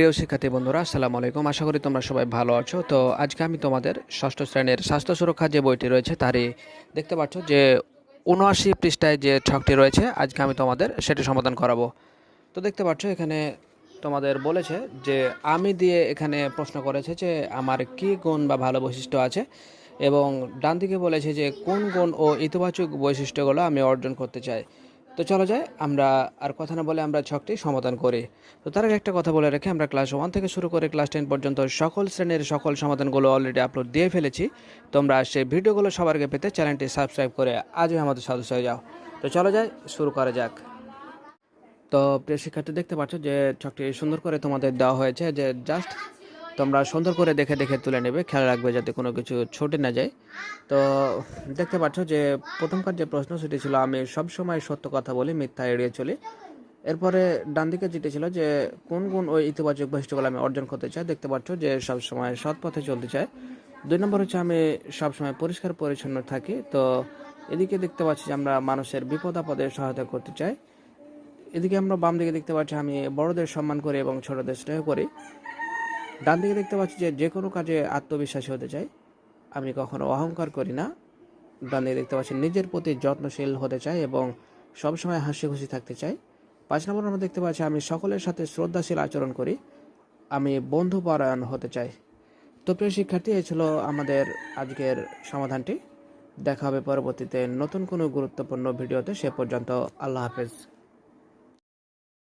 প্রিয় শিক্ষার্থী বন্ধুরা, আসসালামু আলাইকুম। আশা করি তোমরা সবাই ভালো আছো। তো আজকে আমি তোমাদের ষষ্ঠ শ্রেণীর স্বাস্থ্য সুরক্ষা যে বইটি রয়েছে তারই দেখতে পাচ্ছ যে ৭৯ পৃষ্ঠায় যে ছকটি রয়েছে, আজকে আমি তোমাদের সেটি সমাধান করাবো। তো দেখতে পাচ্ছ এখানে তোমাদের বলেছে যে আমি দিয়ে এখানে প্রশ্ন করেছে যে আমার কী গুণ বা ভালো বৈশিষ্ট্য আছে, এবং ডান দিকে বলেছে যে কোন গুণ ও ইতিবাচক বৈশিষ্ট্যগুলো আমি অর্জন করতে চাই। তো চলো যাই, আমরা আর কথা না বলে আমরা ছকটি সমাধান করি। তো তার আগে একটা কথা বলে রেখে, আমরা ক্লাস 1 থেকে শুরু করে ক্লাস 10 পর্যন্ত সকল শ্রেণীর সকল সমাধানগুলো অলরেডি আপলোড দিয়ে ফেলেছি। তোমরা সেই ভিডিওগুলো সবার আগে পেতে চ্যানেলটি সাবস্ক্রাইব করে আজই আমাদের সদস্য হয়ে যাও। তো চলো যাই, শুরু করা যাক। তো প্রিয় শিক্ষার্থী, দেখতে পাচ্ছ যে ছকটি সুন্দর করে তোমাদের দেওয়া হয়েছে, যে জাস্ট তোমরা সুন্দর করে দেখে দেখে তুলে নেবে, খেয়াল রাখবে যাতে কোনো কিছু ছুটে না যায়। তো দেখতে পাচ্ছ যে প্রথমকার যে প্রশ্ন সেটি ছিল আমি সবসময় সত্য কথা বলি, মিথ্যা এড়িয়ে চলি। এরপরে ডান দিকে যেটি ছিল যে কোন গুণ ওই ইতিবাচক বৈশিষ্ট্যগুলো আমি অর্জন করতে চাই, দেখতে পাচ্ছ যে সবসময় সৎ পথে চলতে চাই। 2 নম্বর হচ্ছে আমি সবসময় পরিষ্কার পরিচ্ছন্ন থাকি। তো এদিকে দেখতে পাচ্ছি যে আমরা মানুষের বিপদ আপদে সহায়তা করতে চাই। এদিকে আমরা বাম দিকে দেখতে পাচ্ছি আমি বড়দের সম্মান করি এবং ছোটদের স্নেহ করি। ডান দিকে দেখতে পাচ্ছি যে কোনো কাজে আত্মবিশ্বাসী হতে চাই, আমি কখনো অহংকার করি না। ডান দিকে দেখতে পাচ্ছি নিজের প্রতি যত্নশীল হতে চাই এবং সবসময় হাসি খুশি থাকতে চাই। 5 নম্বর আমরা দেখতে পাচ্ছি আমি সকলের সাথে শ্রদ্ধাশীল আচরণ করি, আমি বন্ধুপরায়ণ হতে চাই। তো প্রিয় শিক্ষার্থী, এই ছিল আমাদের আজকের সমাধানটি। দেখা হবে পরবর্তীতে নতুন কোনো গুরুত্বপূর্ণ ভিডিওতে। সে পর্যন্ত আল্লাহ হাফেজ।